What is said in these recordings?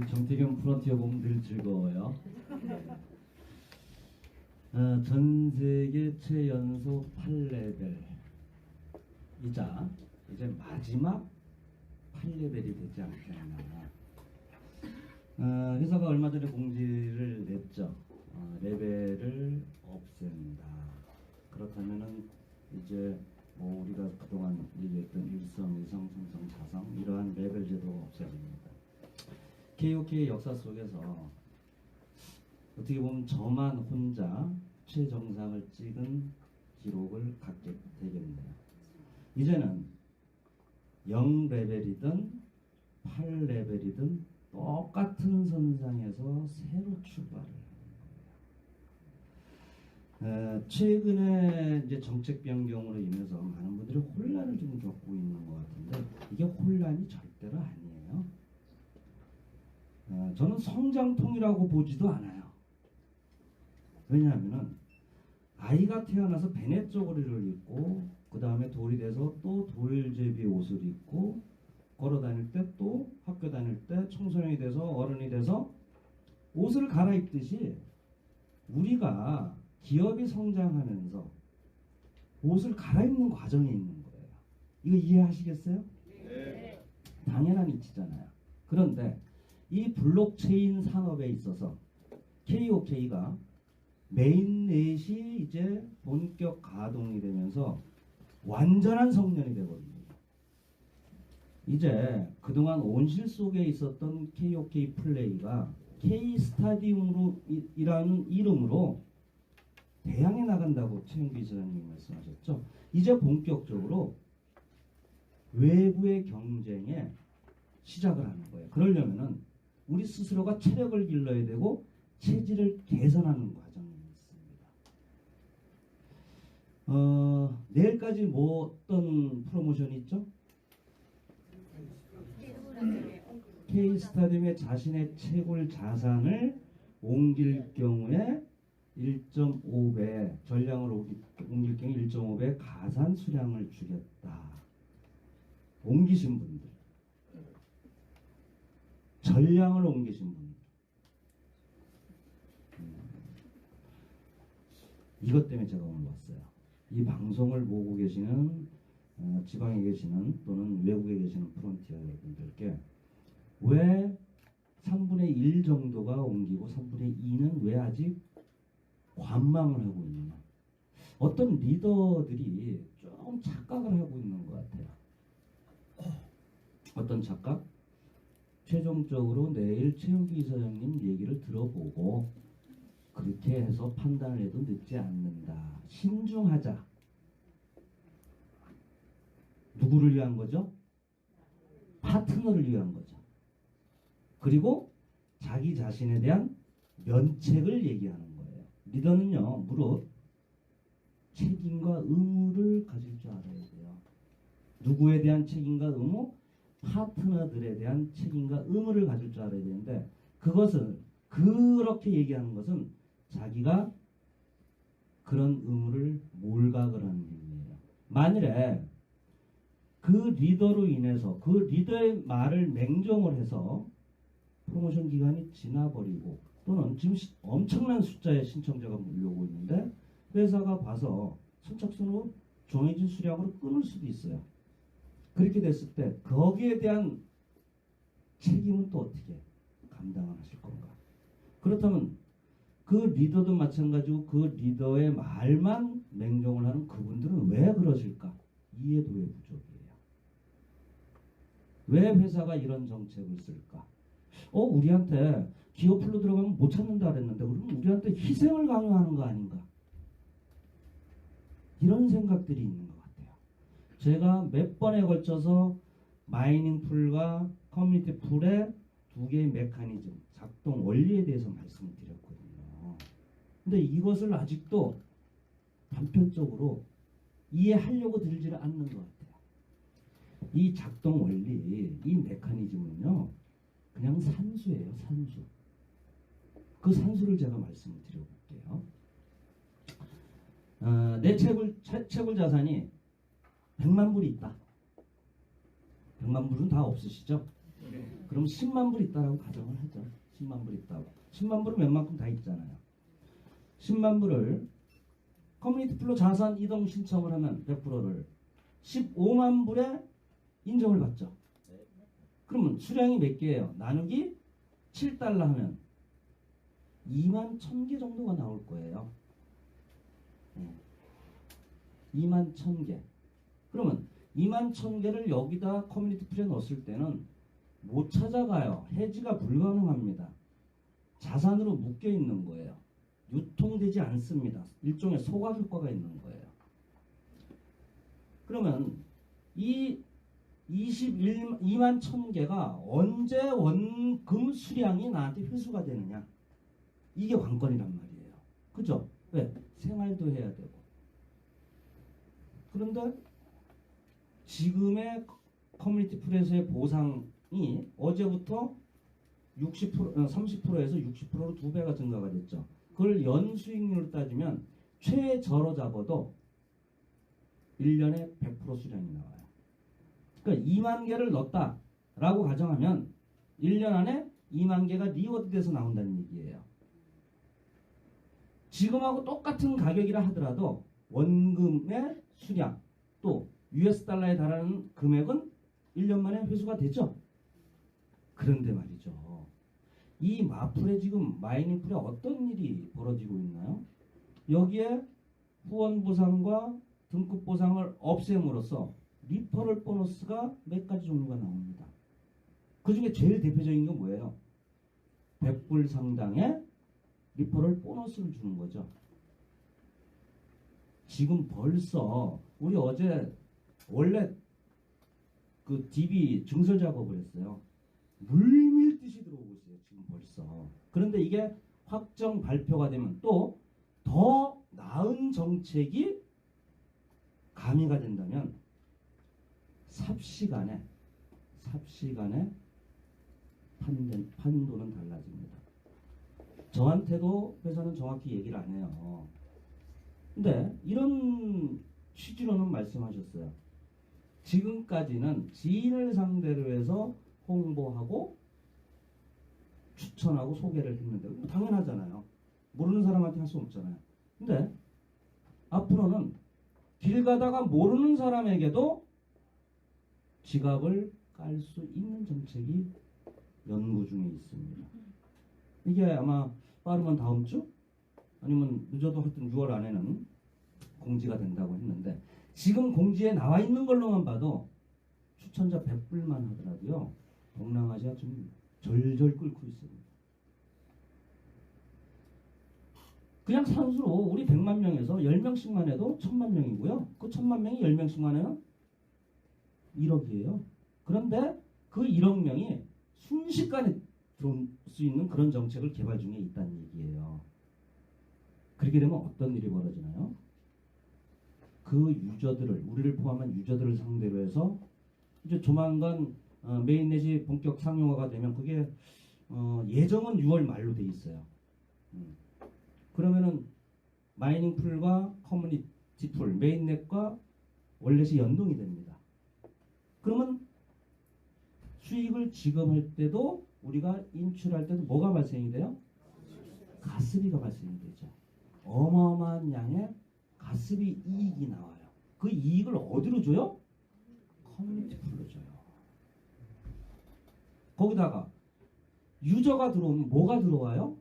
정태균 프론티어 보면 늘 즐거워요. 전 세계 최연소 8레벨 이자 이제 마지막 8레벨이 되지 않겠나. 회사가 얼마 전에 공지를 냈죠. 레벨을 없앤다. 그렇다면은 이제 뭐 우리가 그동안 얘기했던 1성, 2성, 3성, 4성 이러한 레벨 제도가 없어집니다. KOK의 역사 속에서 어떻게 보면 저만 혼자 최정상을 찍은 기록을 갖게 되겠네요. 이제는 0레벨이든 8레벨이든 똑같은 선상에서 새로 출발을 하는 거예요. 최근에 이제 정책 변경으로 인해서 많은 분들이 혼란을 좀 겪고 있는 것 같은데 이게 혼란이 절대로 아니에요. 저는 성장통이라고 보지도 않아요. 왜냐하면 아이가 태어나서 베네 쪼그리를 입고 그 다음에 돌이 돼서 또 돌제비 옷을 입고 걸어 다닐 때 또 학교 다닐 때 청소년이 돼서 어른이 돼서 옷을 갈아입듯이 우리가 기업이 성장하면서 옷을 갈아입는 과정에 있는 거예요. 이거 이해하시겠어요? 네. 당연한 이치잖아요. 그런데 이 블록체인 산업에 있어서 KOK가 메인넷이 이제 본격 가동이 되면서 완전한 성년이 되거든요. 이제 그동안 온실 속에 있었던 KOK 플레이가 K-스타디움으로 이라는 이름으로 대항해 나간다고 최영기 이사장님이 말씀하셨죠. 이제 본격적으로 외부의 경쟁에 시작을 하는 거예요. 그러려면은 우리 스스로가 체력을 길러야 되고 체질을 개선하는 과정이 있습니다. 내일까지 뭐 어떤 프로모션이 있죠? K-스타디움에 자신의 채굴 자산을 옮길 경우에 1.5배 전량을 옮길 경우 1.5배 가산 수량을 주겠다. 옮기신 분들, 전량을 옮기신 분들, 이것 때문에 제가 오늘 왔어요. 이 방송을 보고 계시는 지방에 계시는 또는 외국에 계시는 프론티어 여러분들께 왜 3분의 1 정도가 옮기고 3분의 2는 왜 아직 관망을 하고 있느냐. 어떤 리더들이 좀 착각을 하고 있는 것 같아요. 어떤 착각? 최종적으로 내일 최영기 이사장님 얘기를 들어보고 그렇게 해서 판단을 해도 늦지 않는다. 신중하자. 누구를 위한 거죠? 파트너를 위한 거죠. 그리고 자기 자신에 대한 면책을 얘기하는 거예요. 리더는요, 무릇 책임과 의무를 가질 줄 알아야 돼요. 누구에 대한 책임과 의무? 파트너들에 대한 책임과 의무를 가질 줄 알아야 되는데 그것은 그렇게 얘기하는 것은 자기가 그런 의무를 몰각을 하는 의미예요. 만일에 그 리더로 인해서 그 리더의 말을 맹종을 해서 프로모션 기간이 지나버리고 또는 지금 엄청난 숫자의 신청자가 몰려오고 있는데 회사가 봐서 선착순으로 정해진 수량으로 끊을 수도 있어요. 그렇게 됐을 때 거기에 대한 책임은 또 어떻게 감당을 하실 건가? 그렇다면 그 리더도 마찬가지고 그 리더의 말만 맹종을 하는 그분들은 왜 그러실까? 이해도의 부족이에요. 왜 회사가 이런 정책을 쓸까? 우리한테 기업플로 들어가면 못 찾는다 그랬는데 그러면 우리한테 희생을 강요하는 거 아닌가? 이런 생각들이 있는 것 같아요. 제가 몇 번에 걸쳐서 마이닝 풀과 커뮤니티 풀의 두 개의 메커니즘, 작동 원리에 대해서 말씀을 드렸거든요. 근데 이것을 아직도 단편적으로 이해하려고 들지를 않는 것 같아요. 이 작동 원리, 이 메커니즘은요, 그냥 산수예요, 산수. 그 산수를 제가 말씀을 드려볼게요. 내 채굴 자산이 100만 불이 있다. 100만 불은 다 없으시죠? 그럼 그럼 10만 불 있다라고 가정을 하죠. 10만 불 있다고. 10만 불은 웬만큼 다 있잖아요. 10만 불을 커뮤니티 풀로 자산 이동 신청을 하면 100%를 15만 불에 인정을 받죠. 그러면 수량이 몇 개예요? 나누기 7달러 하면 2만 1000개 정도가 나올 거예요. 2만 1000개. 그러면 2만 1000개를 여기다 커뮤니티 풀에 넣었을 때는 못 찾아가요. 해지가 불가능합니다. 자산으로 묶여 있는 거예요. 유통되지 않습니다. 일종의 소각 효과가 있는 거예요. 그러면 이 2만 1000개가 언제 원금 수량이 나한테 회수가 되느냐? 이게 관건이란 말이에요. 그죠? 왜? 생활도 해야 되고. 그런데 지금의 커뮤니티 풀에서의 보상이 어제부터 30%에서 60%로 2배가 증가가 됐죠. 그걸 연수익률로 따지면 최저로 잡아도 1년에 100% 수량이 나와요. 그러니까 2만 개를 넣었다라고 가정하면 1년 안에 2만 개가 리워드 돼서 나온다는 얘기예요. 지금하고 똑같은 가격이라 하더라도 원금의 수량 또 US 달러에 달하는 금액은 1년 만에 회수가 되죠. 그런데 말이죠. 이 마풀에 지금 마이닝 풀에 어떤 일이 벌어지고 있나요? 여기에 후원 보상과 등급 보상을 없앰으로써 리퍼럴 보너스가 몇 가지 종류가 나옵니다. 그 중에 제일 대표적인 게 뭐예요? 100불 상당의 리퍼럴 보너스를 주는 거죠. 지금 벌써 우리 어제 원래 그 DB 증설 작업을 했어요. 물밀듯이 들어오고 있어요. 지금 벌써. 그런데 이게 확정 발표가 되면 또 더 나은 정책이 가미가 된다면 삽시간에 판도는 달라집니다. 저한테도 회사는 정확히 얘기를 안 해요. 근데 이런 취지로는 말씀하셨어요. 지금까지는 지인을 상대로 해서 홍보하고 추천하고 소개를 했는데 당연하잖아요. 모르는 사람한테 할 수 없잖아요. 근데 앞으로는 길 가다가 모르는 사람에게도 지갑을 깔 수 있는 정책이 연구 중에 있습니다. 이게 아마 빠르면 다음 주 아니면 늦어도 하여튼 6월 안에는 공지가 된다고 했는데 지금 공지에 나와 있는 걸로만 봐도 추천자 100불만 하더라도요. 동남아시아 좀 절절 끓고 있습니다. 그냥 산수로 우리 100만 명에서 10명씩만 해도 1000만 명이고요. 그 1000만 명이 10명씩만 해요. 1억이에요. 그런데 그 1억 명이 순식간에 들어올 수 있는 그런 정책을 개발 중에 있다는 얘기예요. 그렇게 되면 어떤 일이 벌어지나요? 그 유저들을, 우리를 포함한 유저들을 상대로 해서 이제 조만간 메인넷이 본격 상용화가 되면 그게 예정은 6월 말로 돼 있어요. 그러면은 마이닝 풀과 커뮤니티 풀, 메인넷과 월렛이 연동이 됩니다. 그러면 수익을 지급할 때도 우리가 인출할 때도 뭐가 발생이 돼요? 가스비가 발생이 되죠. 어마어마한 양의 가스비 이익이 나와요. 그 이익을 어디로 줘요? 커뮤니티 풀로 줘요. 거기다가 유저가 들어오면 뭐가 들어와요?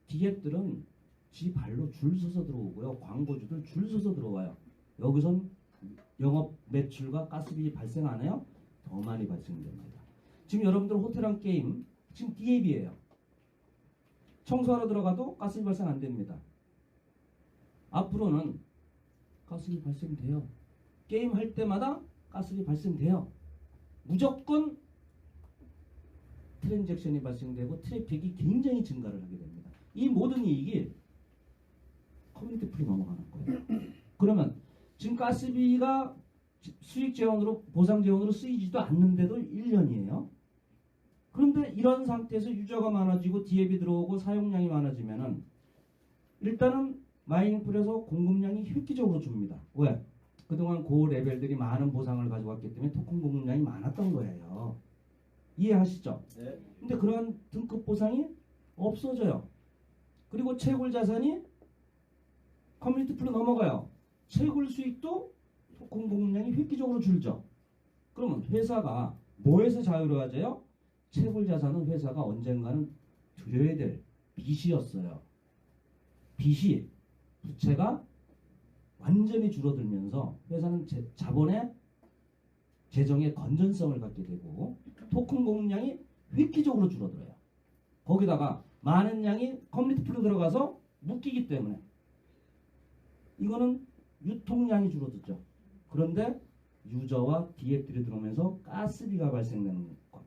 디앱들은 지 발로 줄 서서 들어오고요. 광고주들 줄 서서 들어와요. 여기선 영업 매출과 가스비 발생 안 해요? 더 많이 발생됩니다. 지금 여러분들 호텔 한 게임 지금 디앱이에요. 청소하러 들어가도 가스비 발생 안 됩니다. 앞으로는 가스비 발생돼요. 게임 할 때마다 가스비 발생돼요. 무조건 트랜잭션이 발생되고 트래픽이 굉장히 증가를 하게 됩니다. 이 모든 이익이 커뮤니티 풀이 넘어가는 거예요. 그러면 지금 가스비가 수익 재원으로 보상 재원으로 쓰이지도 않는데도 1년이에요. 그런데 이런 상태에서 유저가 많아지고 디앱이 들어오고 사용량이 많아지면은 일단은 마이닝 풀에서 공급량이 획기적으로 줍니다. 왜? 그동안 고 레벨들이 많은 보상을 가져왔기 때문에 토큰 공급량이 많았던 거예요. 이해하시죠? 네. 근데 그러한 등급 보상이 없어져요. 그리고 채굴 자산이 커뮤니티 풀로 넘어가요. 채굴 수익도 토큰 공급량이 획기적으로 줄죠. 그러면 회사가 뭐에서 자유로워져요? 채굴 자산은 회사가 언젠가는 드려야 될 빚이었어요. 빚이 부채가 완전히 줄어들면서 회사는 자본의 재정의 건전성을 갖게 되고 토큰 공급량이 획기적으로 줄어들어요. 거기다가 많은 양이 커뮤니티 풀로 들어가서 묶이기 때문에 이거는 유통량이 줄어들죠. 그런데 유저와 디앱들이 들어오면서 가스비가 발생되는 것.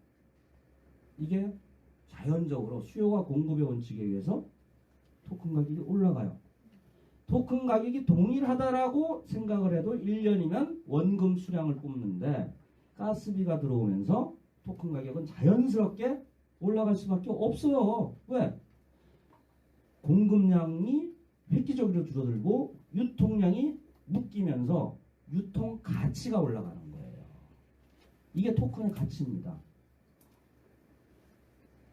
이게 자연적으로 수요와 공급의 원칙에 의해서 토큰 가격이 올라가요. 토큰 가격이 동일하다라고 생각을 해도 1년이면 원금 수량을 뽑는데 가스비가 들어오면서 토큰 가격은 자연스럽게 올라갈 수밖에 없어요. 왜? 공급량이 획기적으로 줄어들고 유통량이 묶이면서 유통 가치가 올라가는 거예요. 이게 토큰의 가치입니다.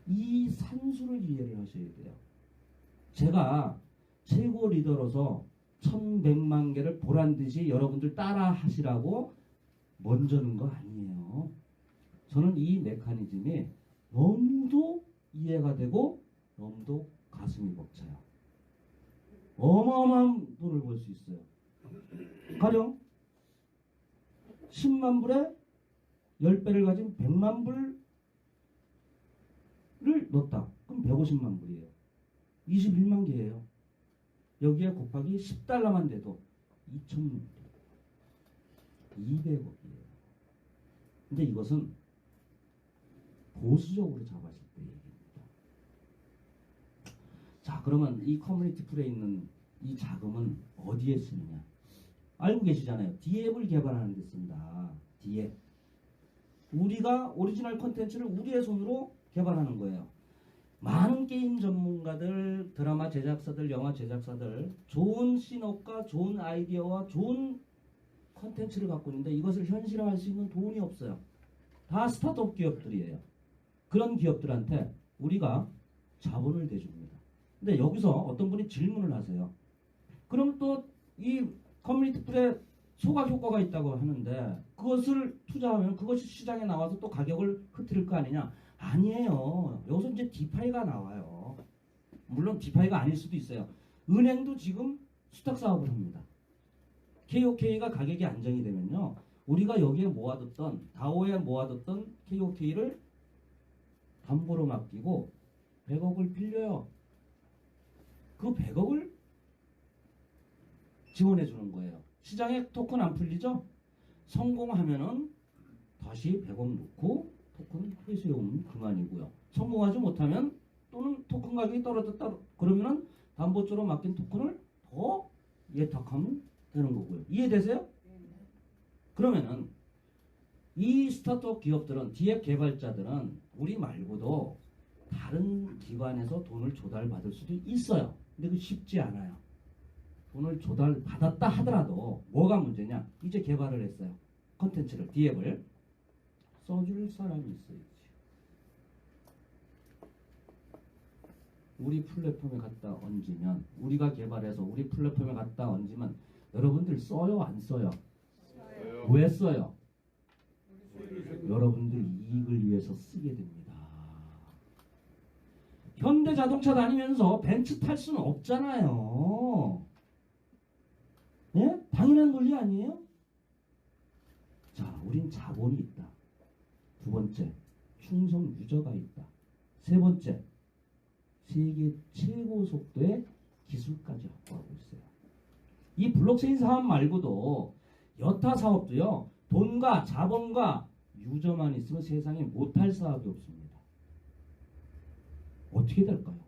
이 산수를 이해를 하셔야 돼요. 제가 최고 리더로서 1100만 개를 보란듯이 여러분들 따라 하시라고 먼저는 거 아니에요. 저는 이 메커니즘이 너무도 이해가 되고 너무도 가슴이 벅차요. 어마어마한 돈을 벌 수 있어요. 가령 10만 불에 10배를 가진 100만 불을 넣었다. 그럼 150만 불이에요. 21만 개예요. 여기에 곱하기 10달러만 돼도 2,000만 불. 200억이에요. 근데 이것은 보수적으로 잡았을 때 얘기입니다. 자, 그러면 이 커뮤니티 풀에 있는 이 자금은 어디에 쓰느냐? 알고 계시잖아요. 디앱을 개발하는 데 쓴다. 디앱. 우리가 오리지널 콘텐츠를 우리의 손으로 개발하는 거예요. 많은 게임 전문가들, 드라마 제작사들, 영화 제작사들 좋은 씬업과 좋은 아이디어와 좋은 콘텐츠를 갖고 있는데 이것을 현실화할 수 있는 돈이 없어요. 다 스타트업 기업들이에요. 그런 기업들한테 우리가 자본을 대줍니다. 근데 여기서 어떤 분이 질문을 하세요. 그럼 또 이 커뮤니티 풀에 소각 효과가 있다고 하는데 그것을 투자하면 그것이 시장에 나와서 또 가격을 흐트릴 거 아니냐? 아니에요. 여기서 이제 디파이가 나와요. 물론 디파이가 아닐 수도 있어요. 은행도 지금 수탁 사업을 합니다. KOK가 가격이 안정이 되면요. 우리가 여기에 모아뒀던 다오에 모아뒀던 KOK를 담보로 맡기고 100억을 빌려요. 그 100억을 지원해 주는 거예요. 시장에 토큰 안 풀리죠? 성공하면은 다시 100억 넣고 토큰 회수해오면 그만이고요. 성공하지 못하면 또는 토큰 가격이 떨어졌다 그러면은 담보조로 맡긴 토큰을 더 예탁하면 되는 거고요. 이해되세요? 그러면은 이 스타트업 기업들은 디앱 개발자들은 우리 말고도 다른 기관에서 돈을 조달받을 수도 있어요. 근데 그 쉽지 않아요. 돈을 조달받았다 하더라도 뭐가 문제냐? 이제 개발을 했어요. 컨텐츠를, 디앱을 써줄 사람이 있어야지. 우리 플랫폼에 갖다 얹으면 우리가 개발해서 우리 플랫폼에 갖다 얹으면 여러분들 써요? 안 써요? 써요. 왜 써요? 여러분들 이익을 위해서 쓰게 됩니다. 현대자동차 다니면서 벤츠 탈 수는 없잖아요. 예? 당연한 논리 아니에요? 자, 우린 자본이 있다. 두 번째, 충성 유저가 있다. 세 번째, 세계 최고 속도의 기술까지 확보하고 있어요. 이 블록체인 사업 말고도 여타 사업도요. 돈과 자본과 유저만 있으면 세상에 못할 사업이 없습니다. 어떻게 될까요?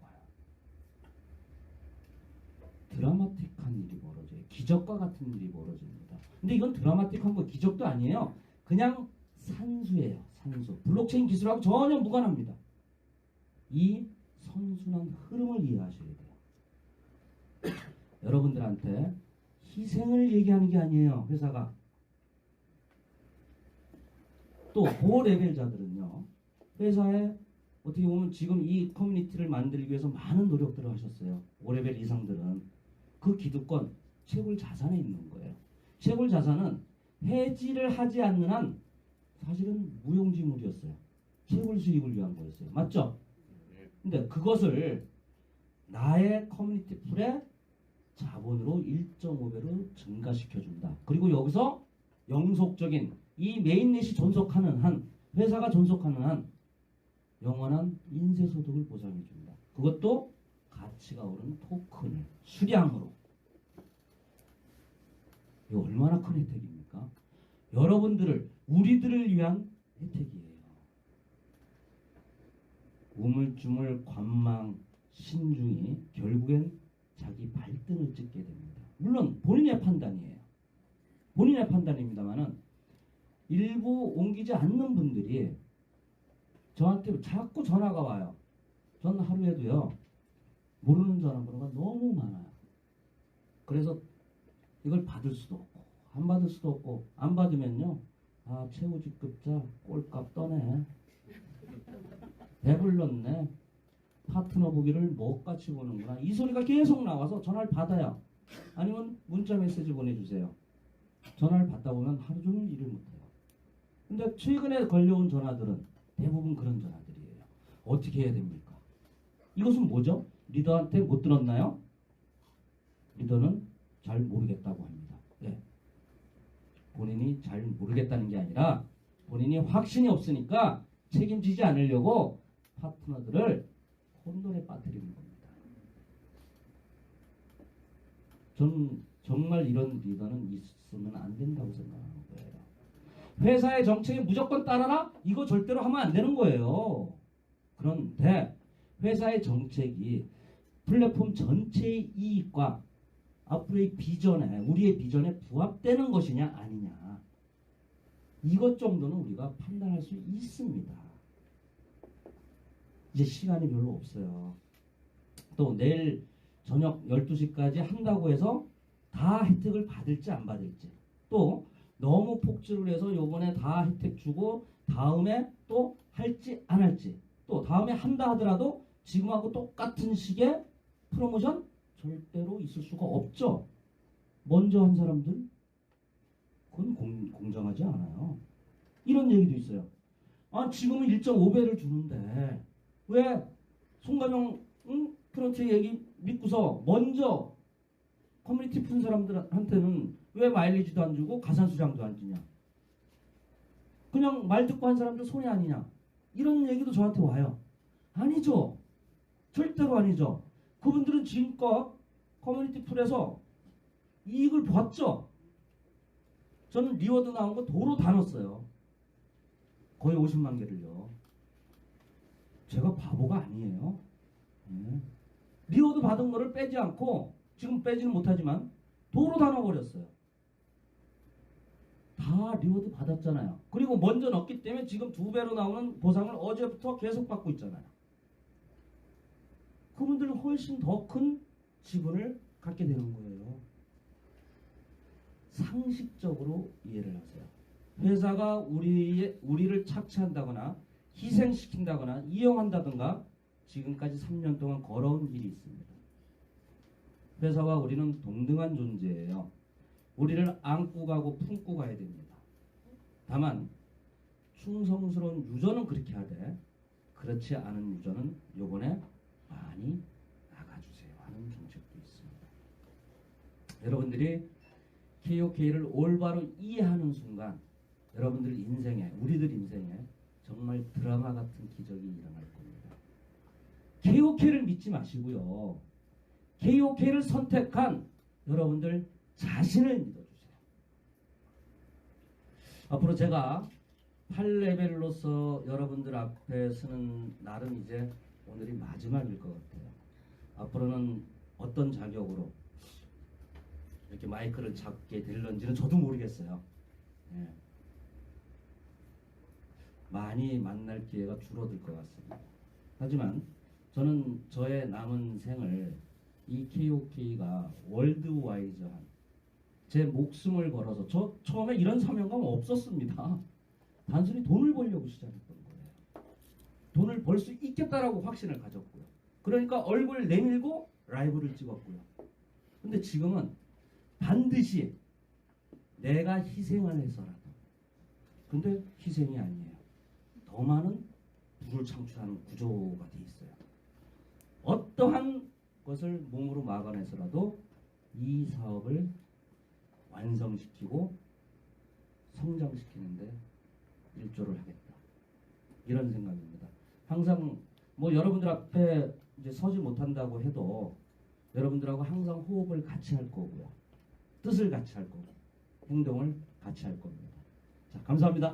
드라마틱한 일이 벌어져요. 기적과 같은 일이 벌어집니다. 근데 이건 드라마틱한 거 기적도 아니에요. 그냥 산수예요. 산수. 블록체인 기술하고 전혀 무관합니다. 이 선순환 흐름을 이해하셔야 돼요. 여러분들한테 희생을 얘기하는 게 아니에요. 회사가. 또 고레벨자들은요. 회사에 어떻게 보면 지금 이 커뮤니티를 만들기 위해서 많은 노력들을 하셨어요. 5레벨 이상들은. 그 기득권 채굴 자산에 있는 거예요. 채굴 자산은 해지를 하지 않는 한 사실은 무용지물이었어요. 채굴 수익을 위한 거였어요. 맞죠? 근데 그것을 나의 커뮤니티 풀의 자본으로 1.5배로 증가시켜준다. 그리고 여기서 영속적인 이 메인넷이 존속하는 한, 회사가 존속하는 한 영원한 인쇄소득을 보장해준다. 그것도 가치가 오른 토큰을 수량으로. 이거 얼마나 큰 혜택입니까? 여러분들을, 우리들을 위한 혜택이에요. 우물쭈물 관망 신중이 결국엔 자기 발등을 찍게 됩니다. 물론 본인의 판단이에요. 본인의 판단입니다만은 일부 옮기지 않는 분들이 저한테 자꾸 전화가 와요. 전 하루에도요, 모르는 전화번호가 너무 많아요. 그래서 이걸 받을 수도 없고 안 받을 수도 없고, 안 받으면요, 아, 최고직급자 꼴값 떠네, 배불렀네, 파트너 보기를 먹같이 보는구나, 이 소리가 계속 나와서 전화를 받아요. 아니면 문자 메시지 보내주세요. 전화를 받다 보면 하루 종일 일을 못해요. 근데 최근에 걸려온 전화들은 대부분 그런 전화들이에요. 어떻게 해야 됩니까? 이것은 뭐죠? 리더한테 못 들었나요? 리더는 잘 모르겠다고 합니다. 네. 본인이 잘 모르겠다는 게 아니라 본인이 확신이 없으니까 책임지지 않으려고 파트너들을 혼돈에 빠뜨리는 겁니다. 저는 정말 이런 리더는 있으면 안 된다고 생각하는 거예요. 회사의 정책에 무조건 따라라? 이거 절대로 하면 안 되는 거예요. 그런데 회사의 정책이 플랫폼 전체의 이익과 앞으로의 비전에, 우리의 비전에 부합되는 것이냐 아니냐, 이것 정도는 우리가 판단할 수 있습니다. 이제 시간이 별로 없어요. 또 내일 저녁 12시까지 한다고 해서 다 혜택을 받을지 안 받을지, 또 너무 폭주를 해서 요번에 다 혜택 주고 다음에 또 할지 안 할지, 또 다음에 한다 하더라도 지금하고 똑같은 식의 프로모션 절대로 있을 수가 없죠. 먼저 한 사람들, 그건 공정하지 않아요. 이런 얘기도 있어요. 아, 지금은 1.5배를 주는데 왜 송가명 프런트 얘기 믿고서 먼저 커뮤니티 푼 사람들한테는 왜 마일리지도 안 주고 가산수량도 안 주냐, 그냥 말 듣고 한 사람들 손해 아니냐, 이런 얘기도 저한테 와요. 아니죠. 절대로 아니죠. 그분들은 지금껏 커뮤니티 풀에서 이익을 봤죠. 저는 리워드 나온 거 도로 다 넣었어요. 거의 50만 개를요. 제가 바보가 아니에요. 리워드 받은 거를 빼지 않고, 지금 빼지는 못하지만 도로 다 넣어버렸어요. 다 리워드 받았잖아요. 그리고 먼저 넣었기 때문에 지금 2배로 나오는 보상을 어제부터 계속 받고 있잖아요. 그분들은 훨씬 더 큰 지분을 갖게 되는 거예요. 상식적으로 이해를 하세요. 회사가 우리를 착취한다거나 희생시킨다거나 이용한다든가 지금까지 3년 동안 걸어온 길이 있습니다. 회사와 우리는 동등한 존재예요. 우리를 안고 가고 품고 가야 됩니다. 다만 충성스러운 유저는 그렇게 하되 그렇지 않은 유저는 요번에 많이 나가주세요 하는 정책도 있습니다. 여러분들이 KOK를 올바로 이해하는 순간 여러분들 인생에, 우리들 인생에 정말 드라마 같은 기적이 일어날 겁니다. KOK를 믿지 마시고요, KOK를 선택한 여러분들 자신을 믿어주세요. 앞으로 제가 8레벨로서 여러분들 앞에 서는 날은 이제 오늘이 마지막일 것 같아요. 앞으로는 어떤 자격으로 이렇게 마이크를 잡게 될런지는 저도 모르겠어요. 예. 많이 만날 기회가 줄어들 것 같습니다. 하지만 저는 저의 남은 생을 이 KOK가 월드와이즈한 제 목숨을 걸어서, 저 처음에 이런 사명감 없었습니다. 단순히 돈을 벌려고 시작했던 거예요. 돈을 벌 수 있겠다라고 확신을 가졌고요. 그러니까 얼굴 내밀고 라이브를 찍었고요. 근데 지금은 반드시 내가 희생을 해서라도, 근데 희생이 아니에요. 더 많은 부를 창출하는 구조가 돼 있어요. 어떠한 것을 몸으로 막아내서라도 이 사업을 완성시키고 성장시키는데 일조를 하겠다. 이런 생각입니다. 항상 뭐 여러분들 앞에 이제 서지 못한다고 해도 여러분들하고 항상 호흡을 같이 할 거고요. 뜻을 같이 할 거고 행동을 같이 할 겁니다. 자, 감사합니다.